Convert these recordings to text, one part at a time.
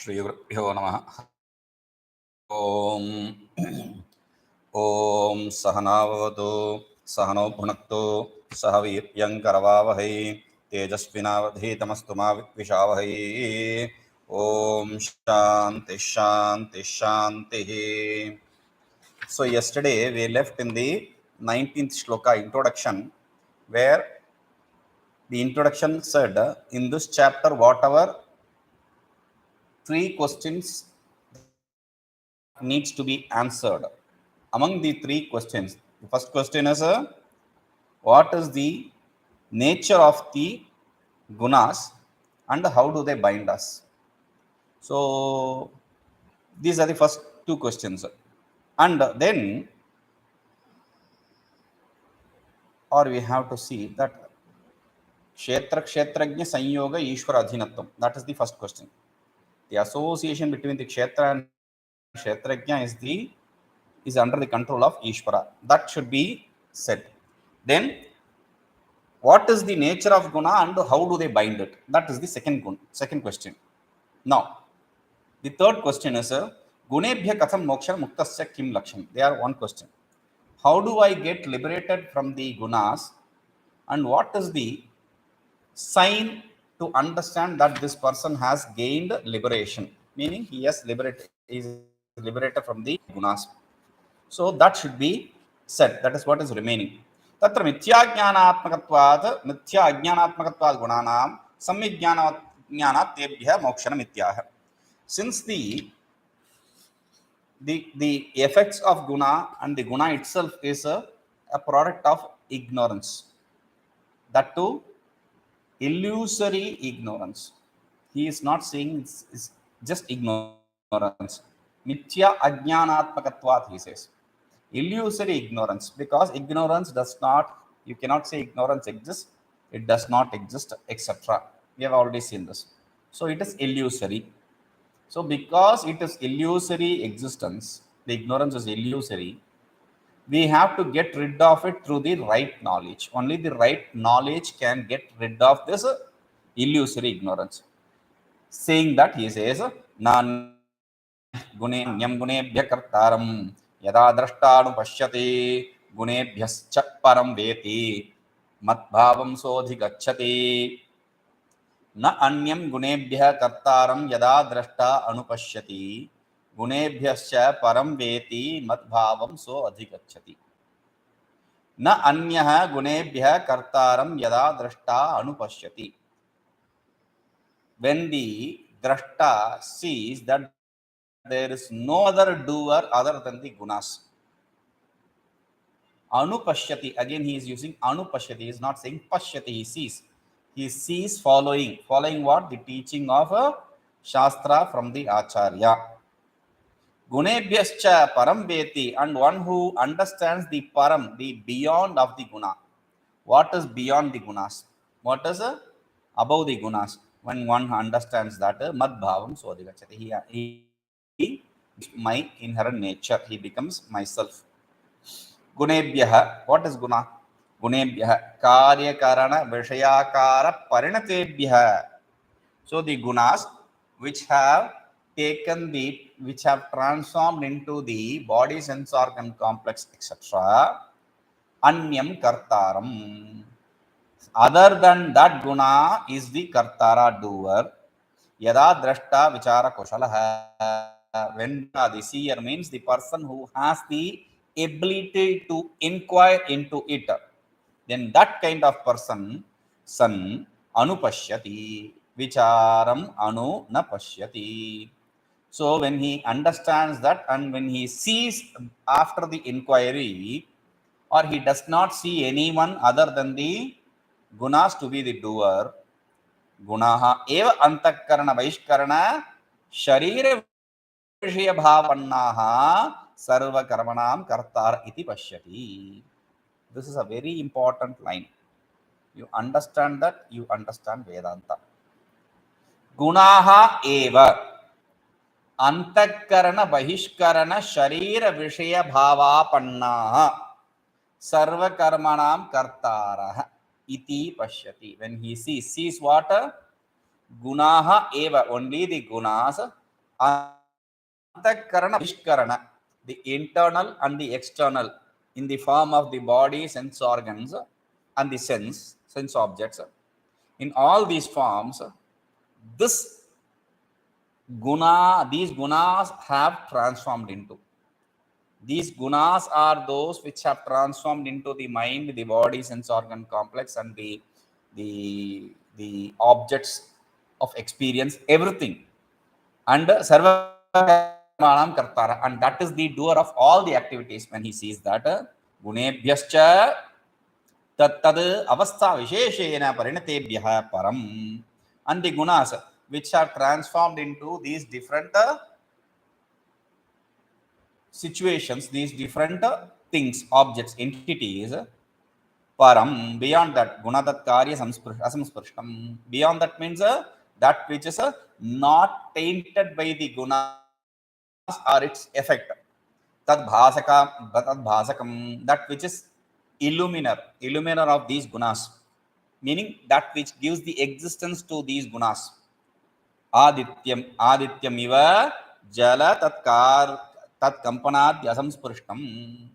श्रीगुरुभ्यो नमः। ओम ओम सहनाववतु सहनौ भुनक्तु सह वीर्यङ्करवावहै तेजस्विनावधीतमस्तु मा विद्विषावहै। ओम शांति शांति शांति. So yesterday we left in the 19th shloka introduction, where the introduction said in this chapter whatever three questions needs to be answered. Among the three questions, the first question is what is the nature of the gunas and how do they bind us? So these are the first two questions, and then or we have to see that kshetra kshetrajna sanyoga ishvara adhinatvam. That is the first question. The association between the kshetra and kshetrajna is under the control of Ishvara. That should be said. Then what is the nature of guna and how do they bind it? That is the second question. Now the third question is gunebhya katham moksha muktasya kim laksham. They are one question. How do I get liberated from the gunas, and what is the sign to understand that this person has gained liberation, meaning he is liberated from the gunas? So that should be said. That is what is remaining. Tatra mithya ajnanatmakatvat gunanam samyajnanat tebhya mokshanam ityah. Since the effects of guna and the guna itself is a product of ignorance, that too illusory ignorance. He is not saying it's just ignorance. Mithya ajnanatmakatvat, he says. Illusory ignorance, because ignorance does not, you cannot say ignorance exists, it does not exist, etc. We have already seen this. So it is illusory. So because it is illusory existence, the ignorance is illusory, we have to get rid of it through the right knowledge. Only the right knowledge can get rid of this illusory ignorance. Saying that, he says nan गुणेन्यं गुणेभ्यः कर्तारं यदा द्रष्टानुपश्यति गुणेभ्यश्च परं वेति मद्भावं सोऽधिगच्छति. न अन्यं गुणेभ्यः कर्तारं यदा द्रष्टा अनुपश्यति गुणेभ्यश्च परं वेति मद्भावं सोऽधिगच्छति. न अन्यः गुणेभ्यः कर्तारं यदा द्रष्टा अनुपश्यति. When the drashta sees that there is no other doer other than the gunas. Anupashyati, again he is using anupashyati, he is not saying pashyati, he sees. He sees following what? The teaching of a shastra from the acharya. Gunebhyascha param veti, and one who understands the param, the beyond of the guna. What is beyond the gunas? What is above the gunas? When one understands that madbhavam sodhigachati, he my inherent nature, he becomes myself. Gunebhyah, what is guna? Gunebhyah karya karana vishayakara parinatebhyah. So the gunas which have transformed into the body, sense organ complex, etc. Anyam kartaram, other than that guna is the kartara, doer. Yada drashta vichara kushalaha, when the seer means the person who has the ability to inquire into it, then that kind of person san anupashyati vicharam anu na pashyati. So when he understands that and when he sees after the inquiry, or he does not see anyone other than the gunas to be the doer, gunaha eva antakarana vaishkarana sharira vishaya bhavannaha sarva karmanam kartar iti pashyati. This is a very important line. You understand that, you understand Vedanta. Gunaha eva antakarana bahishkarana sharira vishaya bhavapannaha sarva karmanam kartarah iti pashyati. When he sees what? Gunaha eva, only the gunas Antakarana, Vishkarana, the internal and the external, in the form of the body, sense organs, and the sense objects. In all these forms, this these gunas have transformed into. These gunas are those which have transformed into the mind, the body, sense organ complex, and the objects of experience, everything. And Sarva Kartara, and that is the doer of all the activities. When he sees that Gunebhyascha Tad Avastha Visheshena Parinatebhyaha Param, and the gunas which are transformed into these different situations, these different things, objects, entities, param, beyond that, gunadat karya asamsprishtam, beyond that means that which is not tainted by the gunas or its effect. Tad bhasakam, that which is illuminer of these gunas, meaning that which gives the existence to these gunas. Adityam iva jala tat kampanad asamsprishtam.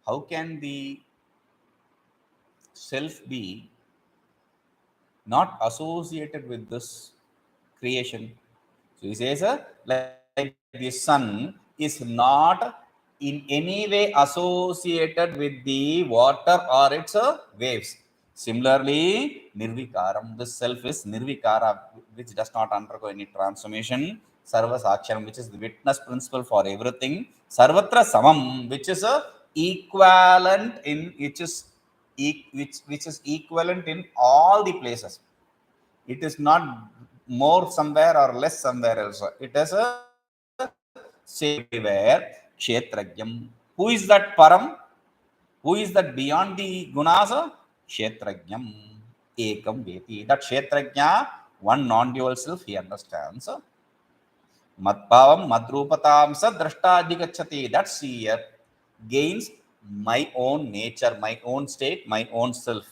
How can the self be not associated with this creation? So he says, like the sun is not in any way associated with the water or its waves. Similarly, nirvikaram, this self is nirvikara, which does not undergo any transformation. Sarva saksharam, which is the witness principle for everything. Sarvatra samam, which is equivalent in which is equivalent in all the places. It is not more somewhere or less somewhere else. It is a same everywhere. Kshetragyam. Who is that param? Who is that beyond the gunas? Kshetragyam. Ekam veti. That kshetragya, one non-dual self, he understands. Madbhavam madrupatam sadrashta adhigacchati. That seer gains my own nature, my own state, my own self.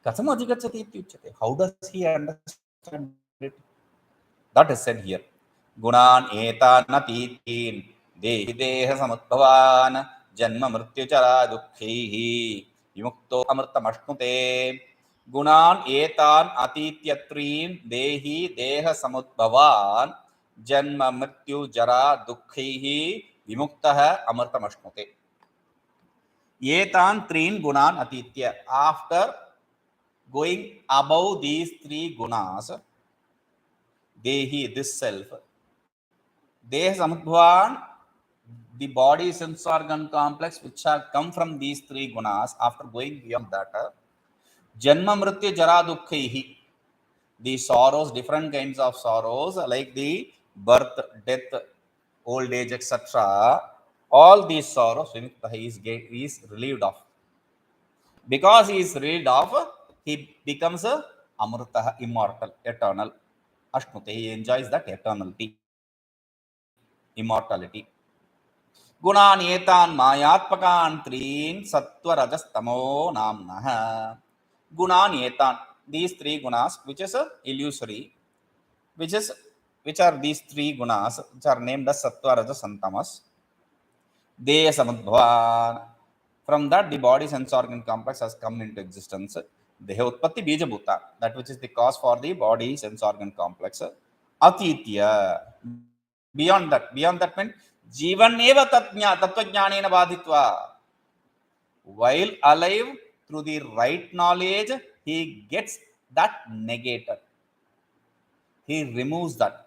Katham adhigacchati ityuchyate. How does he understand it? That is said here. Gunan etan atitin dehi deha samudbhavan janma mrityuchara dukkhihi vimukto amrtamashnute. Gunan etan atityatrin dehi deha samudbhavan janma mrityujara dukkhihi vimuktah amrtamashnute. Etan trin gunan atitya. After going above these three gunas, Dehi, this self, Deha Samudbhavan, the body, sense organ complex, which have come from these three gunas, after going beyond that, Janma Mrityu Jara Dukkhihi, the sorrows, different kinds of sorrows, like the birth, death, old age, etc., all these sorrows, he is relieved of. Because he is relieved of, he becomes a Amrita, immortal, eternal. Ashnute, he enjoys that eternality, immortality. Gunan etan mayatpakan trin sattva rajastamo namnah. Gunan etan, these three gunas, which is illusory, which are these three gunas, which are named as sattva rajas and tamas. They samudbhavan. From that, the body sense organ complex has come into existence. Deha utpatti bija bhuta, that which is the cause for the body sense organ complex. Atitya, beyond that means jivan eva tattvajnanena badhitva. While alive, through the right knowledge, he gets that negated. He removes that.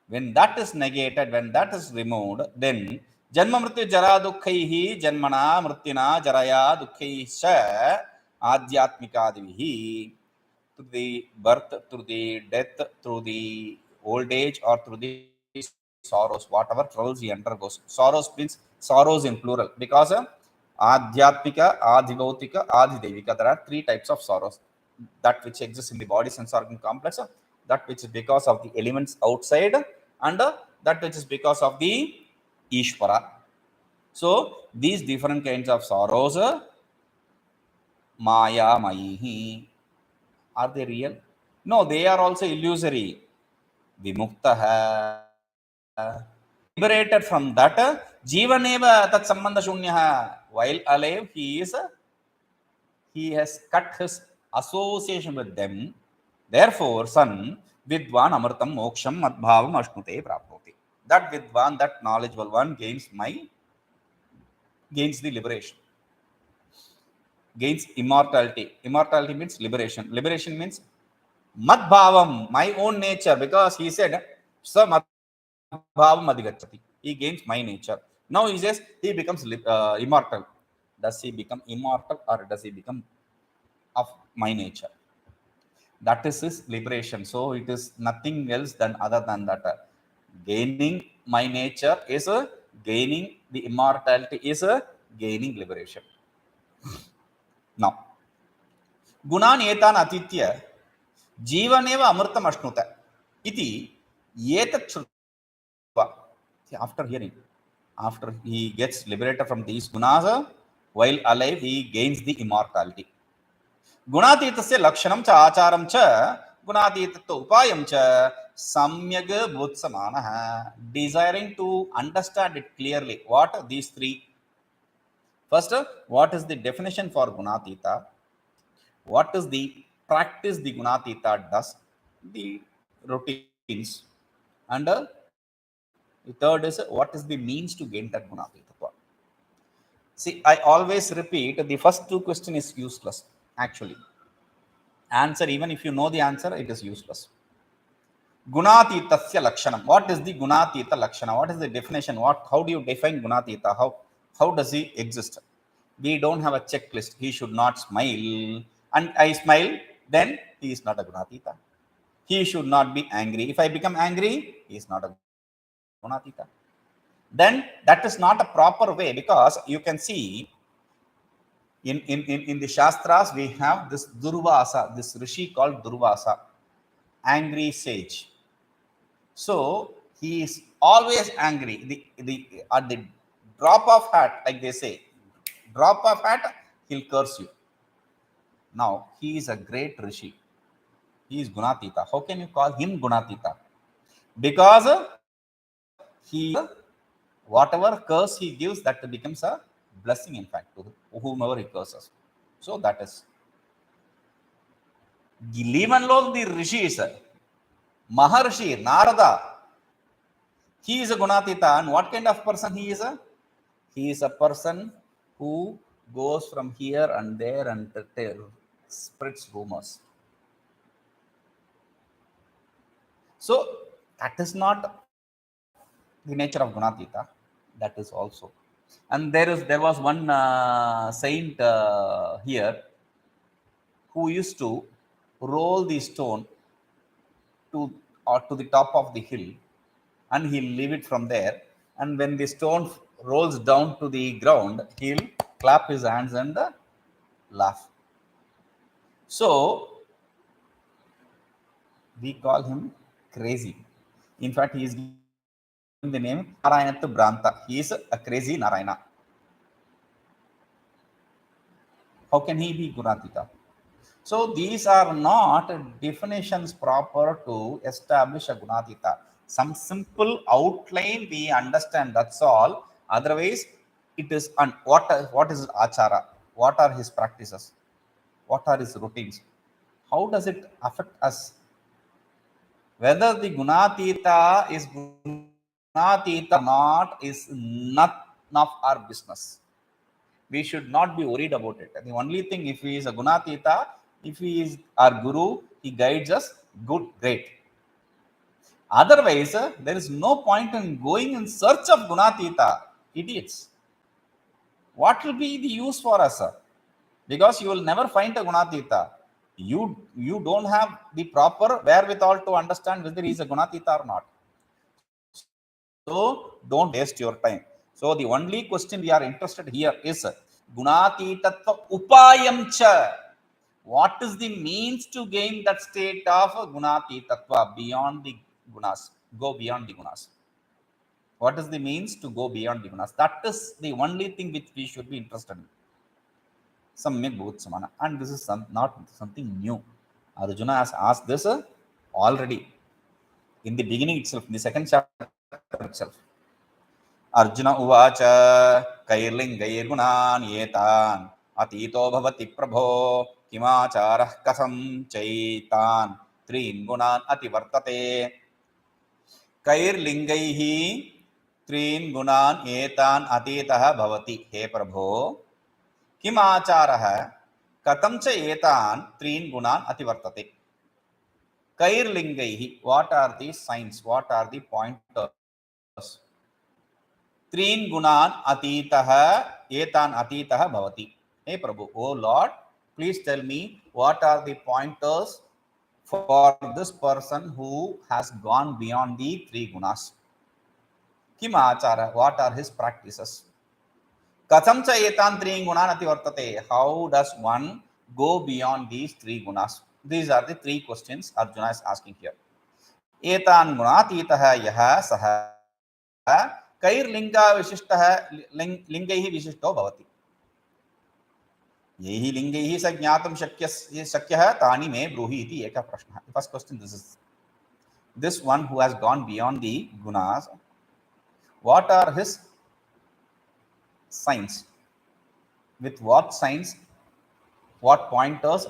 When that is negated, when that is removed, then Janma Mrityu Jara Dukkhihi Janmana Mrityuna Jaraya Dukkhisha Adhyatmikadivihi. Through the birth, through the death, through the old age, or through the sorrows, whatever troubles he undergoes. Sorrows means sorrows in plural, because Adhyatmika, Adhibautika, Adhidevika. There are three types of sorrows. That which exists in the body sense organ complex, that which is because of the elements outside, and that which is because of the Ishvara. So these different kinds of sorrows, Maya Mayihi, are they real? No, they are also illusory. Vimuktaha, liberated from that. Jivaneva tat sambandha shunyah. While alive, he has cut his association with them. Therefore, son, vidvan amritam moksham madbhavam ashnute prapnoti. That vidvan, that knowledgeable one, gains the liberation, gains immortality. Immortality means liberation. Liberation means madbhavam, my own nature, because he said, so madbhavam adhigachati. He gains my nature. Now he says he becomes immortal. Does he become immortal or does he become of my nature? That is his liberation. So it is nothing else than other than that. Gaining my nature is gaining the immortality, is gaining liberation. Now, gunan etan atitya jivaneva amritam ashnuta iti etat shrutva. After hearing, after he gets liberated from these gunas, while alive he gains the immortality. गुणातीतस्य लक्षणं च आचारं च गुणातीतत्व उपायं च सम्यग् बोत्समानः. Desiring to understand it clearly. What these three? First, what is the definition for gunatita? What is the practice the gunatita does? The routines. And the third is what is the means to gain that gunatita? See, I always repeat, the first two questions is useless. Actually, answer, even if you know the answer, it is useless. Gunatitasya lakshanam. What is the gunatita lakshana? What is the definition? How do you define gunatita? How does he exist? We don't have a checklist. He should not smile, and I smile, then he is not a gunatita. He should not be angry. If I become angry, he is not a gunatita. Then that is not a proper way, because you can see in the Shastras, we have this Durvasa, this Rishi called Durvasa, angry sage. So he is always angry. At the drop of hat, like they say, drop of hat, he'll curse you. Now, he is a great Rishi. He is Gunatita. How can you call him Gunatita? Because he, whatever curse he gives, that becomes a blessing, in fact, to whomever he curses. So that is. Leave alone the rishis, Maharshi, Narada. He is a Gunatita. And what kind of person he is? He is a person who goes from here and there and spreads rumors. So that is not the nature of Gunatita. That is also. And there was one saint here who used to roll the stone to the top of the hill, and he'll leave it from there. And when the stone rolls down to the ground, he'll clap his hands and laugh. So we call him crazy. In fact, he is given the name Narayana Branta. He is a crazy Narayana. How can he be Gunatita? So these are not definitions proper to establish a Gunatita. Some simple outline we understand, that's all. Otherwise, it is what is achara? What are his practices? What are his routines? How does it affect us? Whether the Gunatita is Gunatita or not is none of our business. We should not be worried about it. The only thing, if he is a Gunatita, if he is our guru, he guides us, good, great. Otherwise, there is no point in going in search of Gunatita. Idiots. What will be the use for us? Because you will never find a Gunatita. You don't have the proper wherewithal to understand whether he is a Gunatita or not. So don't waste your time. So the only question we are interested here is Gunatitatva upayam cha. What is the means to gain that state of Gunatitatva beyond the gunas? Go beyond the gunas. What is the means to go beyond the gunas? That is the only thing which we should be interested in. Samyak Bhutsamana. And this is not something new. Arjuna has asked this already. In the beginning itself, in the second chapter itself. Arjuna uvacha kairlingayirgunan etan atito bhavati prabho kimacharah kasam chaitan trin gunan ativartate. कैर्लिंगैहि त्रीन गुणान एतान अतीतः भवति हे प्रभो किम आचारः कथं च एतान त्रीन गुणान अतिवर्तते. कैर्लिंगैहि, what are the signs, what are the pointers? त्रीन गुणान अतीतः एतान अतीतः भवति. हे प्रभु, oh Lord, please tell me what are the pointers for this person who has gone beyond the three gunas. Kim achara, what are his practices? Katham cha etan three gunan ativartate, how does one go beyond these three gunas? These are the three questions Arjuna is asking here. Etan gunatitah yah sah kairlinga vishishtah lingaihi vishishto bhavati. यही लिंगैहि स ज्ञातुं शक्यः तानि मे ब्रूहि इति एकः प्रश्नः. The first question, this one who has gone beyond the gunas, what are his signs? With what signs, what pointers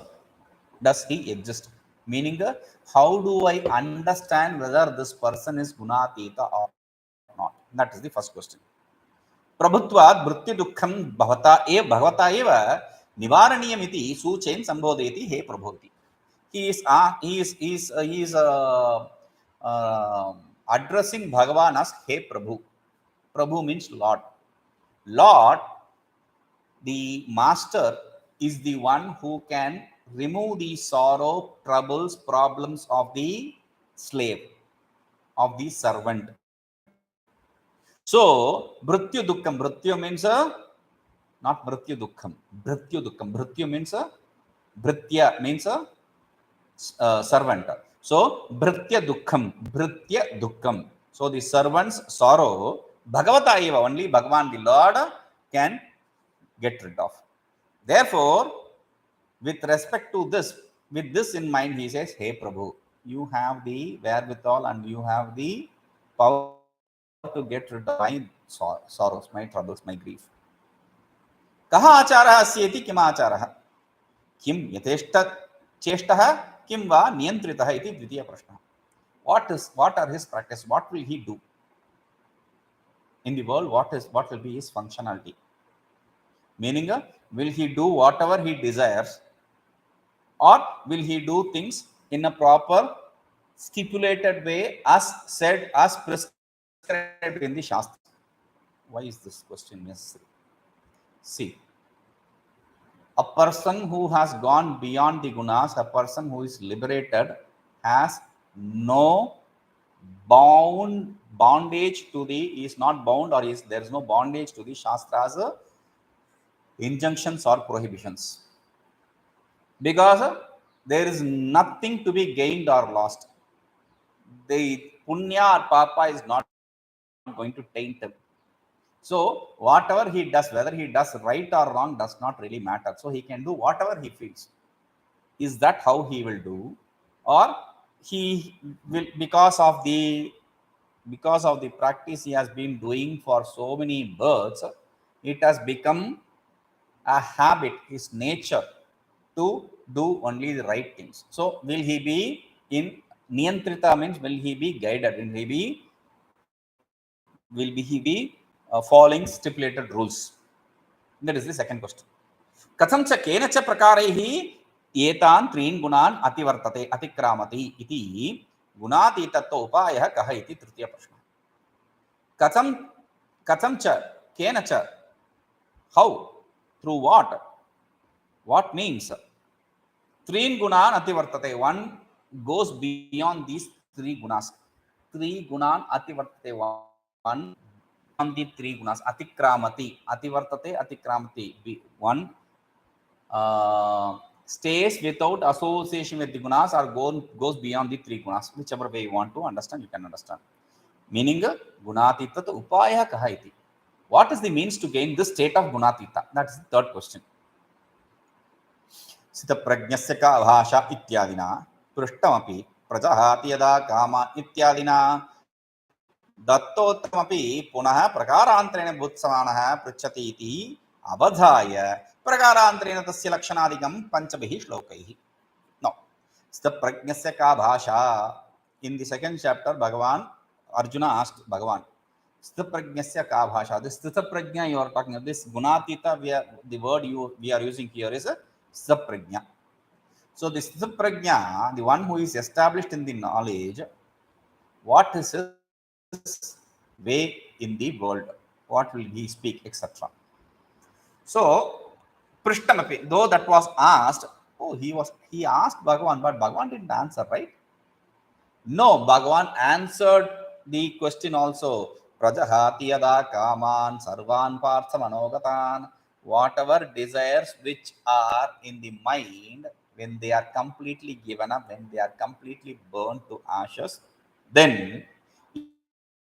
does he exist? Meaning, how do I understand whether this person is gunatita or not? That is the first question. प्रभुत्वात् मृत्यु दुःखं भवता एव निवारणीयमिति सूचयन् संबोधयति हे प्रभोति. He is addressing Bhagavan as Hey Prabhu. Prabhu means Lord. Lord, the master, is the one who can remove the sorrow, troubles, problems of the slave, of the servant. So, Brityu Dukkham. Brityu means not Mrityu Dukkham. Brityu Dukkham. Brityu means Britya means servant. So, Britya Dukkham. Britya Dukkham. So, the servant's sorrow, Bhagavata eva, only Bhagavan the Lord can get rid of. Therefore, with respect to this, with this in mind, he says, Hey Prabhu, you have the wherewithal and you have the power to get rid of my sorrows, my troubles, my grief. Kaha acharah asyeti kim acharah? Kim yateshta cheshtah kim va niyantritah iti dvitiya prashna. What are his practice? What will he do in the world? What will be his functionality? Meaning, will he do whatever he desires, or will he do things in a proper stipulated way as said, as prescribed in the Shastra? Why is this question necessary? See, a person who has gone beyond the gunas, a person who is liberated, has no bondage to the, is not bound, or there is no bondage to the Shastra's injunctions or prohibitions, because there is nothing to be gained or lost. The punya or papa is not going to taint him. So whatever he does, whether he does right or wrong, does not really matter. So he can do whatever he feels. Is that how he will do? Or he will, because of the practice he has been doing for so many births, it has become a habit, his nature, to do only the right things. So will he be in niyantrita, means will he be guided, will he be following stipulated rules? That is the second question. Katham cha kena cha prakaraihi etan trin gunan ativartate atikramati iti gunatitatva upayah kaha iti tritiya prashna. Katham cha kena cha, how, through what means trin gunan ativartate, one goes beyond these three gunas. Three gunan ativartate, one on the three gunas. Atikramati, ativartate, atikramati, one stays without association with the gunas, or goes beyond the three gunas. Whichever way you want to understand, you can understand. Meaning, gunatitat upaya kaha iti. What is the means to gain this state of gunatita? That is the third question. Sita prajnasya ka bhasha ityadina prishtamapि prajahati yada kama ityadina दत्तोत्तमपि पुनः प्रकारान्तरेण भूत्समानः पृच्छति इति अवधाय प्रकारान्तरेण तस्य लक्षणादिकं पञ्चभिः श्लोकैः. Now, स्थितप्रज्ञस्य का भाषा? In the second chapter, Arjuna asked Bhagavan, Sthitaprajnasya ka bhasha? This Sthitaprajna you are talking about, this Gunatita, the word we are using here is a Sthitaprajna. So this Sthitaprajna, the one who is established in the knowledge, what is his way in the world? What will he speak, etc. So, Prishtamapi, though that was asked, he asked Bhagavan, but Bhagavan didn't answer, right? No, Bhagavan answered the question also. Prajahati yada kaman sarvan partha manogatan. Whatever desires which are in the mind, when they are completely given up, when they are completely burned to ashes, then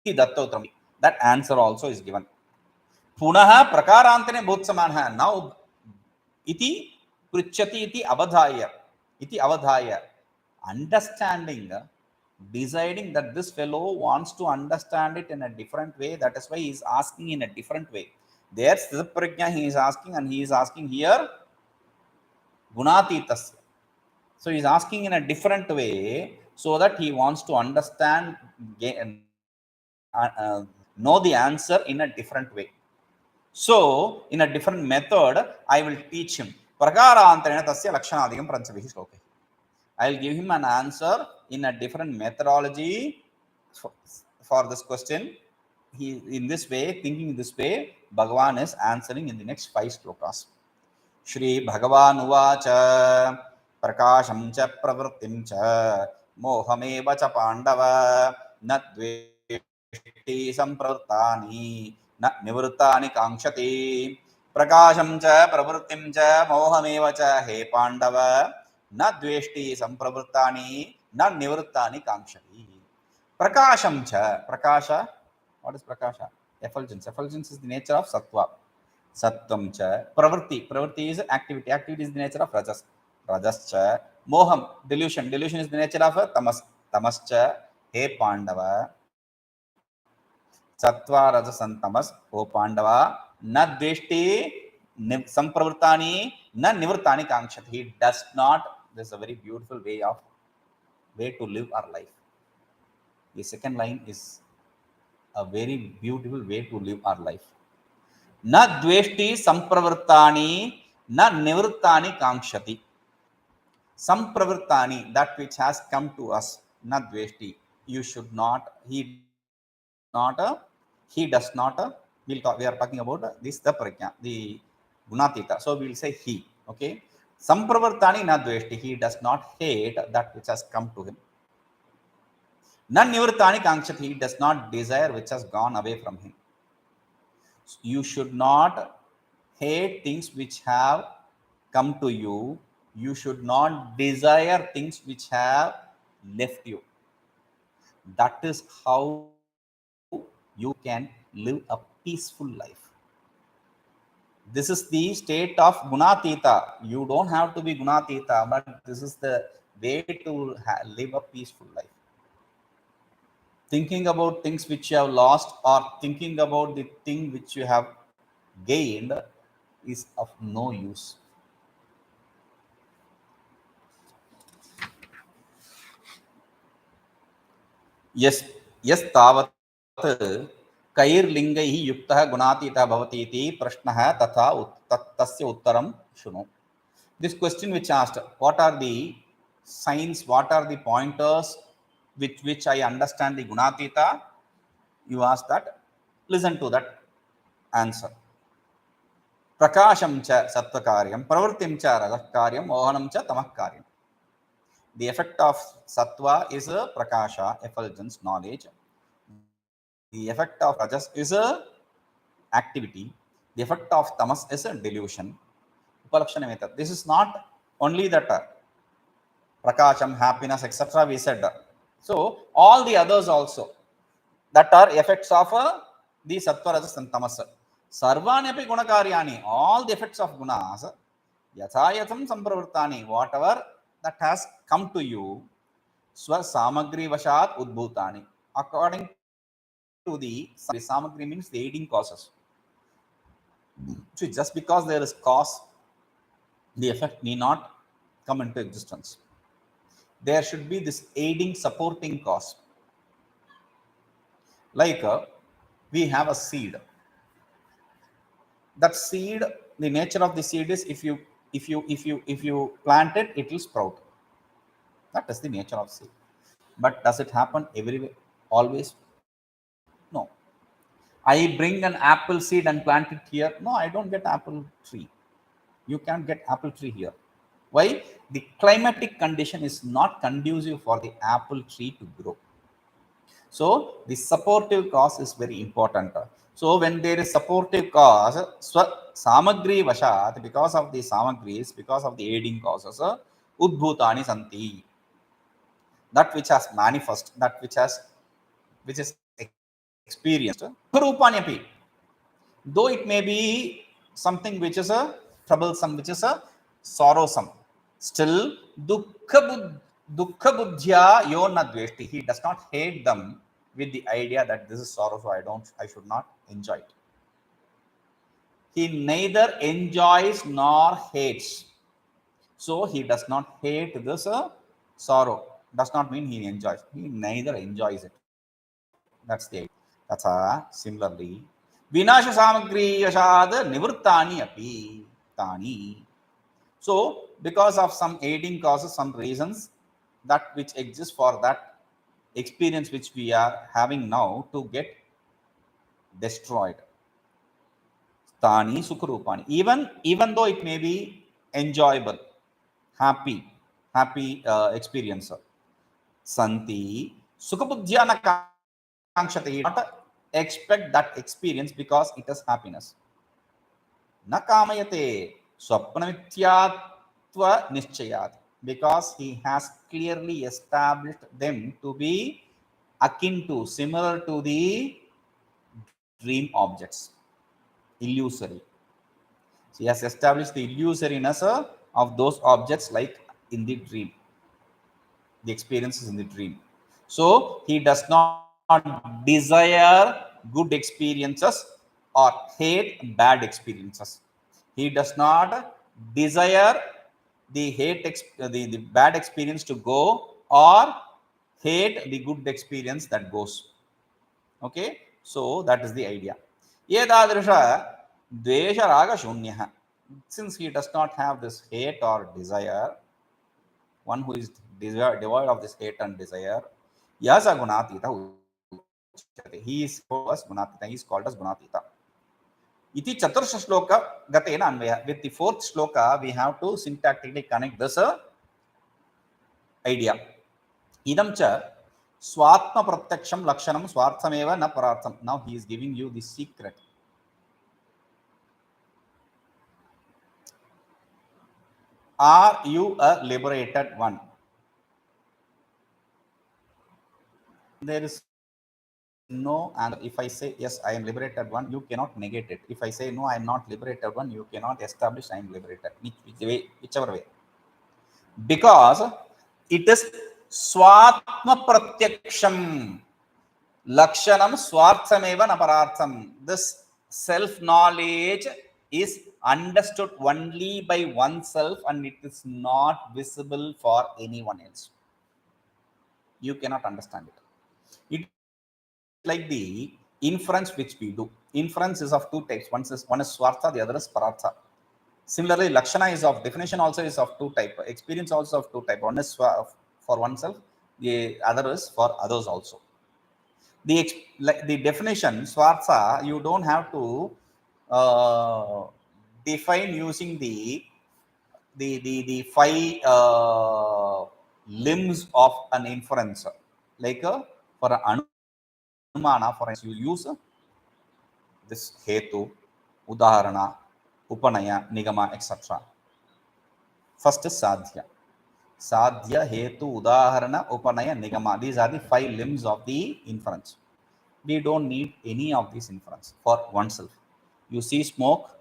that answer also is given. Punaha prakarantane bhutsamanha. Now, iti pruchati iti avadhaya. Understanding, deciding that this fellow wants to understand it in a different way. That is why he is asking in a different way. There's the prajna he is asking, and he is asking here Gunatitasya. So he is asking in a different way so that he wants to understand, know the answer in a different way. So, in a different method, I will teach him. Prakarantarena tasya lakshanadikam pranchavihi shloke. I will give him an answer in a different methodology for this question. He, in this way, thinking this way, Bhagavan is answering in the next 5 shlokas. Shri Bhagavan uvacha prakasham cha pravrittim cha mohameva cha pandava na dveshti sampravrtani na nivrittani kankshati. Prakasham cha pravrittim cha mohameva cha he pandava na dveshti sampravrtani na nivrittani kankshati. Prakasham cha, prakasha, what is prakasha? Effulgence. Effulgence is the nature of sattva. Sattvam cha. Pravritti is activity. Activity is the nature of rajas. Rajas cha. Moham, delusion. Delusion is the nature of tamas. Tamas cha. He Pandava. Sattva, rajas and tamas. O Pandava. Na dveshti sampravrtani na nivrittani kankshati. He does not. This is a very beautiful way to live our life. The second line is a very beautiful way to live our life. Na dveshti sampravrtani na nivrittani kankshati. Sampravrtani, that which has come to us, na dveshti. You should not, he does not, we are talking about this, the prajna, the gunatita. So we will say he, okay. Sampravrtani na dveshti, he does not hate that which has come to him. Na nivrittani kankshati, he does not desire which has gone away from him. You should not hate things which have come to you. You should not desire things which have left you. That is how you can live a peaceful life. This is the state of Gunatita. You don't have to be Gunatita, but this is the way to live a peaceful life. Thinking about things which you have lost or thinking about the thing which you have gained is of no use. Yes, tavat कैर्लिङ्गैः युक्तः गुणातीतः भवति इति प्रश्नः तथा तस्य उत्तरं शृणु. This question which asked, what are the signs, what are the pointers with which I understand the gunatita? You ask that, listen to that answer. Prakasham cha sattva karyam, pravrittim cha rajah karyam, mohanam cha tamah karyam. The effect of sattva is a prakasha, effulgence, knowledge. The effect of rajas is a activity. The effect of tamas is a delusion. This is not only that prakasham, happiness, etc. we said. So all the others also that are effects of the sattva, rajas and tamas. Sarvani api gunakaryani, all the effects of gunas, yathayatham sampravrtani, whatever that has come to you, swa samagri vashat udbhutani, according to the samagri means the aiding causes. So just because there is cause, the effect need not come into existence. There should be this aiding, supporting cause. Like we have a seed. That seed, the nature of the seed is if you plant it, it will sprout. That is the nature of seed. But does it happen everywhere? Always? No. I bring an apple seed and plant it here. No, I don't get apple tree. You can't get apple tree here. Why? The climatic condition is not conducive for the apple tree to grow. So the supportive cause is very important. So when there is supportive cause, samagri vashat, because of the samagris, because of the aiding causes, udbhutani santi. That which has manifest, that which is experienced. Rupani, though it may be something which is a troublesome, which is a sorrowsome, still dukkha buddhya yo na dveshti. He does not hate them with the idea that this is sorrow, so I should not enjoy it. He neither enjoys nor hates. So he does not hate this sorrow. Does not mean he enjoys. He neither enjoys it. That's the idea. That's similarly. Vinasha samagri yashad nivruttani api tani. So, because of some aiding causes, some reasons, that which exists for that experience which we are having now to get destroyed. Tani sukarupani. Even though it may be enjoyable, happy experience. Santi sukhabuddhya na kankshati. Not expect that experience because it is happiness. Na kamayate swapnamityatva nischayat, because he has clearly established them to be akin to, similar to the dream objects, illusory. So he has established the illusoriness of those objects like in the dream, the experiences in the dream. So he does not desire good experiences or hate bad experiences. He does not desire the bad experience to go or hate the good experience that goes. Okay, so that is the idea. Yedadrisha dvesha raga shunyah. Since he does not have this hate or desire, one who is devoid of this hate and desire, yasa gunatita. He is called as gunatita. He is called as gunatita. Iti chatursha shloka gatena anvaya. With the fourth shloka, we have to syntactically connect this idea. Idam cha swatma pratyaksham lakshanam swarthameva na parartham. Now he is giving you the secret. Are you a liberated one? There is no answer. If I say yes, I am liberated one, you cannot negate it. If I say no, I am not liberated one, you cannot establish I am liberated. Whichever way. Because it is swatma pratyaksham lakshanam swarthameva naparartham. This self-knowledge is understood only by oneself and it is not visible for anyone else. You cannot understand it. It like the inference which we do. Inference is of two types. One is swartha, the other is parartha. Similarly, lakshana is of definition also is of two types. Experience also of two types. One is for oneself, the other is for others also. The definition swartha, you don't have to define using the five limbs of an inference. Like for an anumana, for instance, you use this hetu, udaharana, upanaya, nigama, etc. First is sadhya. Sadhya, hetu, udaharana, upanaya, nigama. These are the five limbs of the inference. We don't need any of these inference for oneself. You see smoke,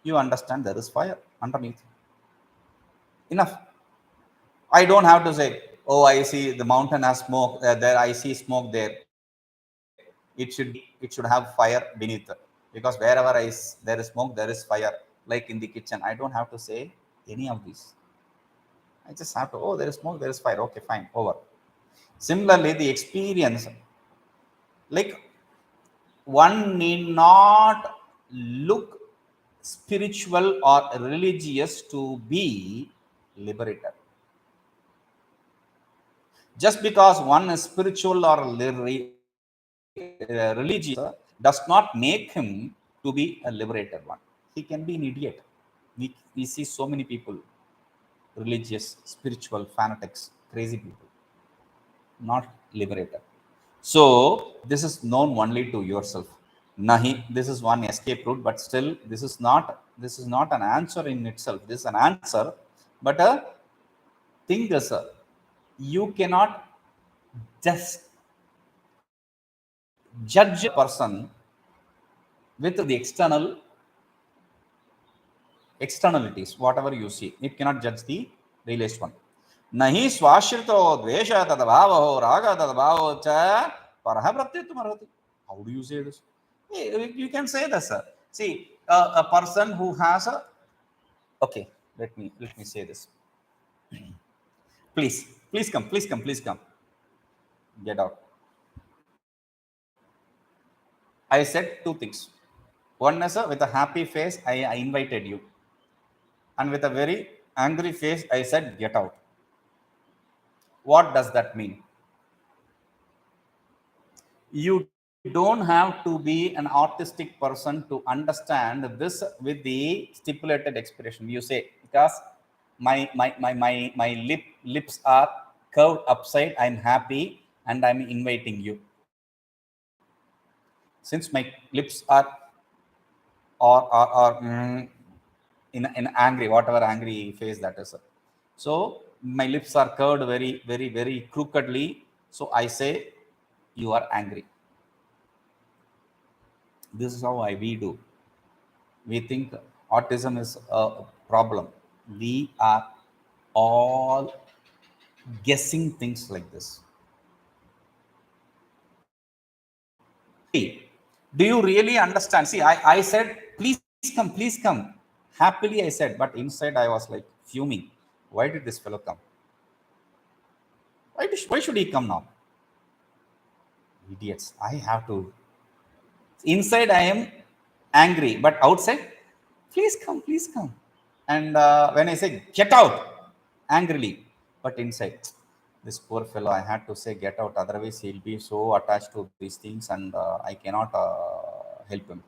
you understand there is fire underneath. Enough. I don't have to say, oh, I see the mountain has smoke there, I see smoke there. it should have fire beneath, because wherever there is smoke, there is fire. Like in the kitchen, I don't have to say any of these. I just have to, oh, there is smoke, there is fire, okay, fine, over. Similarly, the experience, like, one need not look spiritual or religious to be liberated. Just because one is spiritual or religious does not make him to be a liberated one. He can be an idiot. We see so many people, religious, spiritual, fanatics, crazy people, not liberated. So this is known only to yourself. Nahi, this is one escape route, but still this is not an answer in itself. This is an answer, but a thing is, you cannot just judge a person with the externalities, whatever you see. It cannot judge the realist one. Nahi swashrito dvesha tadbhavo raga tadbhavo cha parah pratyutam arhati. How do you say this? You can say this, sir. See, a person who has a, okay, let me say this. Please come. Get out. I said two things. One is, with a happy face, I invited you. And with a very angry face, I said, get out. What does that mean? You don't have to be an artistic person to understand this with the stipulated expression. You say, because my lips are curved upside, I'm happy and I'm inviting you. Since my lips are or in angry, whatever angry face that is, so my lips are curved very crookedly, so I say you are angry. This is how we do. We think autism is a problem. We are all guessing things like this. Do you really understand? See, I said, please come. Happily I said, but inside I was like fuming. Why did this fellow come? Why should he come now? Idiots. I have to. Inside I am angry, but outside, please come. And when I say get out, angrily, but inside, this poor fellow, I had to say get out, otherwise he'll be so attached to these things, and I cannot help him.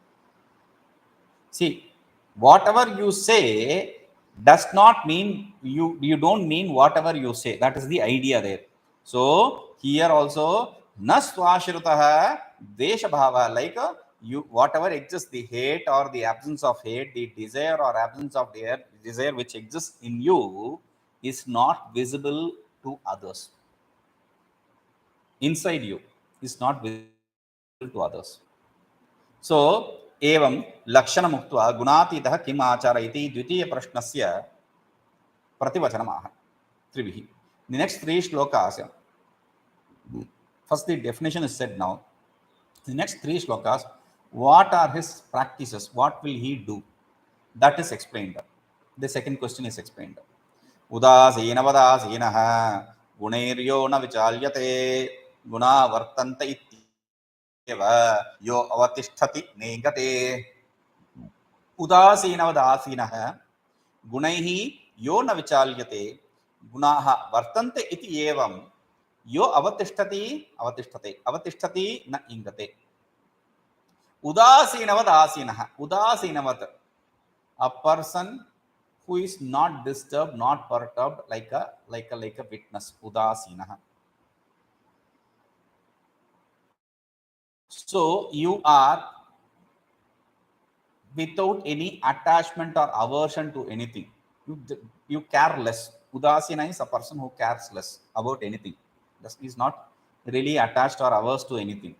See, whatever you say does not mean you don't mean whatever you say. That is the idea there. So here also, naswashritah desha bhava, like you, whatever exists, the hate or the absence of hate, the desire or absence of desire which exists in you is not visible to others. Inside you is not visible to others. So एवं लक्षणमुक्त्वा गुणातीतः किम् आचरति द्वितीय प्रश्नस्य प्रतिवचनमाह त्रिभिः. The next three shlokas, first the definition is said. Now the next three shlokas, what are his practices, what will he do, that is explained. The second question is explained. उदासीनवदासीनः गुणैर्यो न विचाल्यते गुणा वर्तन्त यो अवतिष्ठति नेगते. उदासीनवदासीनः गुणैः यो न विचाल्यते गुणाः वर्तन्ते इति एवं यो अवतिष्ठति न इंगते. उदासीनवदासीनः, उदासीनवत्, a person who is not disturbed, not perturbed, like a witness. Udasinah. So you are without any attachment or aversion to anything. You care less. Udasina is a person who cares less about anything. He is not really attached or averse to anything.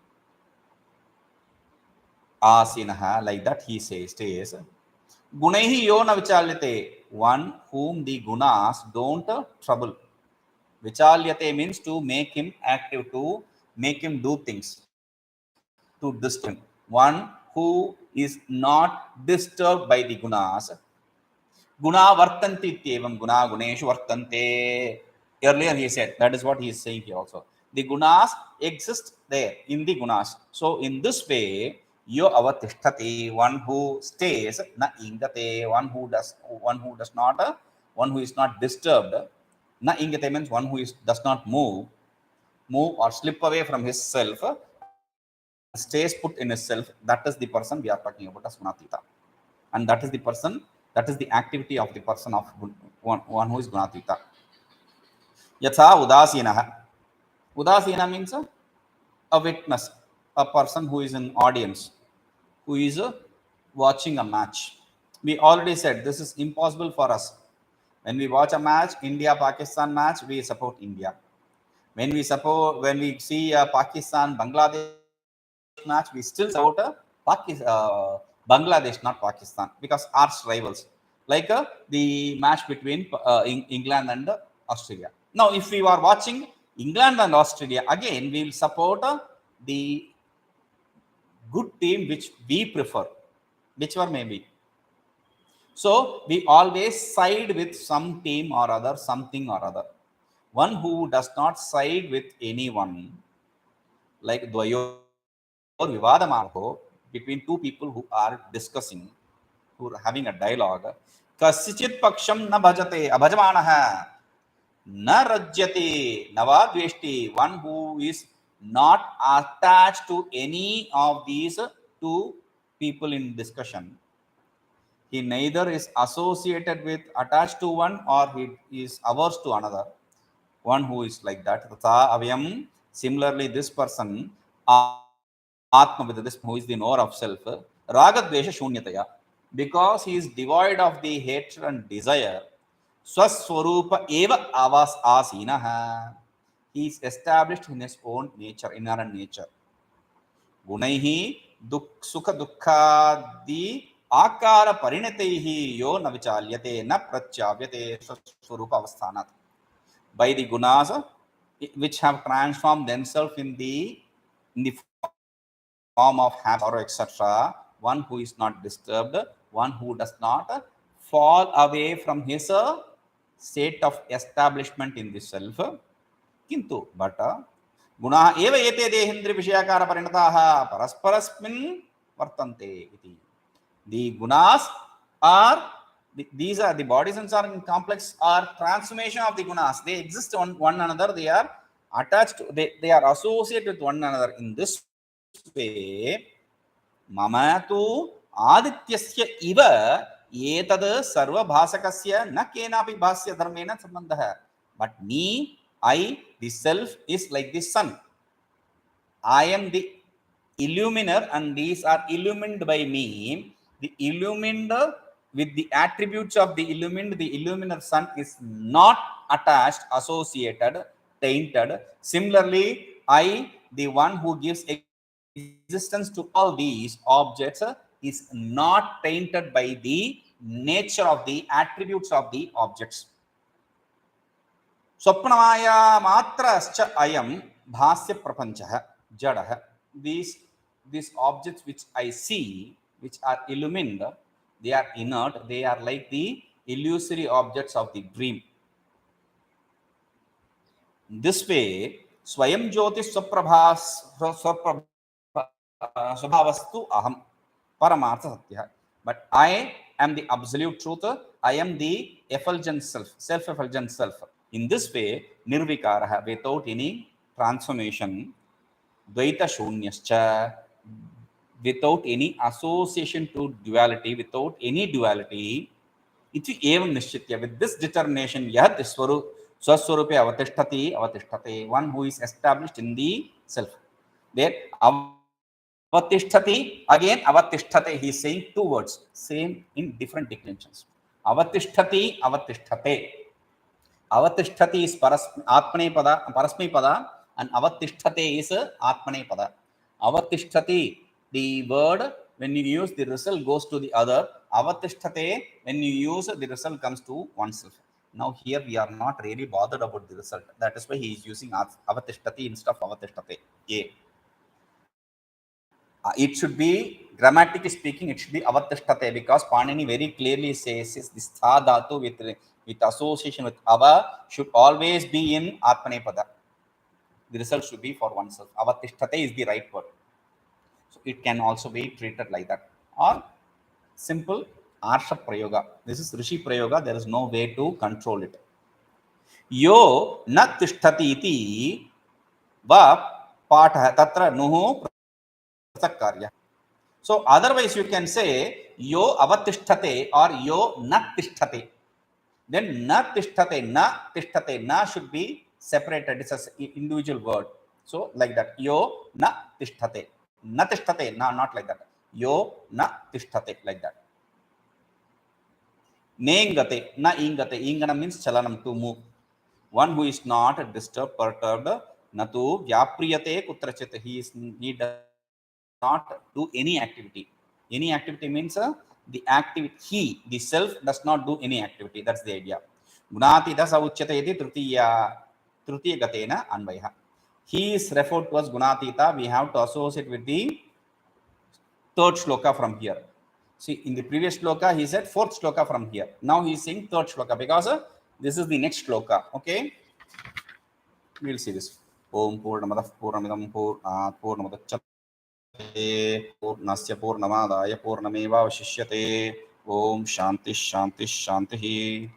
Asinaha, like that he says. Gunehi yona vichalyate, one whom the gunas don't trouble. Vichalyate means to make him active, to make him do things, to distant, one who is not disturbed by the gunas. Guna vartanti ityevam guna guneshu vartante. Earlier he said, that is what he is saying here also. The gunas exist there in the gunas. So in this way, yo avatishtati, one who stays, na ingate, one who does not, one who is not disturbed. Na ingate means one who does not move or slip away from his self, stays put in his self. That is the person we are talking about as gunatita. And that is the person, that is the activity of the person of one who is gunatita. Yatha udasinaha. Udasina means a witness, a person who is an audience, who is watching a match. We already said this is impossible for us. When we watch a match, India-Pakistan match, we support India. When we see a Pakistan-Bangladesh match, we still support Bangladesh, not Pakistan, because arch rivals. Like the match between England and Australia. Now, if we are watching England and Australia, again, we will support the good team which we prefer, whichever may be. So, we always side with some team or other, something or other. One who does not side with anyone, like Dwayor Vivadamarho, between two people who are discussing, who are having a dialogue. Kasichit paksham na bhajate abhajamanaha na rajyate navadveshti, one who is not attached to any of these two people in discussion. He neither is associated with, attached to one, or he is averse to another. One who is like that. Tatha avyam. Similarly, this person, Atma, this who is the knower of self, Ragadvesha Shunyataya, because he is devoid of the hatred and desire, Swaswarupa eva avas asinaha. He is established in his own nature, inherent nature. Gunaihi sukha dukkadi akara parinataihi yo na vichalyate na prachavyate swaswarupa avasthanat. By the gunas which have transformed themselves in the form of happiness, sorrow, etc. One who is not disturbed, one who does not fall away from his state of establishment in the self. Kintu, but guna eva ete dehendri vishayakara parinataha parasparasmin vartante iti. The gunas are, these are the bodies and are in complex or transformation of the gunas. They exist on one another. They are attached. They are associated with one another. In this way, mama tu adityasya iva etad sarva bhasakasya na kenapi bhasya dharmena sambandha. But me, I, the self, is like the sun. I am the illuminer, and these are illumined by me. The illumined with the attributes of the illuminer sun is not attached, associated, tainted. Similarly, I, the one who gives existence to all these objects, is not tainted by the nature of the attributes of the objects. Swapnamaya matrascha ayam bhasya prapanchah jadah. These objects which I see, which are illumined, they are inert, they are like the illusory objects of the dream. This way, swayam jyoti swabhavastu aham paramartha satya. But I am the absolute truth. I am the effulgent self, self-effulgent self. In this way, nirvikaraha, without any transformation, dvaita shunyascha, without any association to duality, without any duality, iti evam nishchitya, with this determination, yad swaswarupe avatishtati, one who is established in the self. There, avatishtati, again avatisthate, he is saying two words, same in different declensions. Avatishtati, avatisthate. Avatishtati is atmane pada, parasmai pada, and avatisthate is atmane pada. Avatishtati, the word, when you use, the result goes to the other. Avatisthate, when you use, the result comes to oneself. Now here we are not really bothered about the result. That is why he is using avatishtati instead of avatisthate. A. It should be, grammatically speaking, it should be avatishtate, because Panini very clearly says is this tha dhatu with association with ava should always be in atmanepada. The result should be for oneself. Avatishtate is the right word. So it can also be treated like that. Or simple arsha prayoga. This is rishi prayoga. There is no way to control it. Yo na tishtati iti va patha tatra nuhu prasak karya. So otherwise you can say yo avatishtate or yo na tishtate. Then na tishtate, na should be separated. It's an individual word. So like that, yo na tishtate, na, not like that. Yo na tishtate, like that. Neingate, na ingate, ingana means chalanam, to move. One who is not disturbed, perturbed. Natu vyapriyate kutrachit, he does not do any activity. Any activity means the activity, the self does not do any activity. That's the idea. Gunati dasa uchyate iti tritiya gatena anvaya. He is referred to as gunatita. We have to associate with the third shloka from here. See, in the previous shloka he said fourth shloka from here. Now he is saying third shloka because this is the next shloka. Okay, we'll see this. Om Purnamadah Purnamidam Purnamudachyate पूर्णस्य पूर्णमादाय पूर्णमेवावशिष्यते. ओम शांति शांति शांति.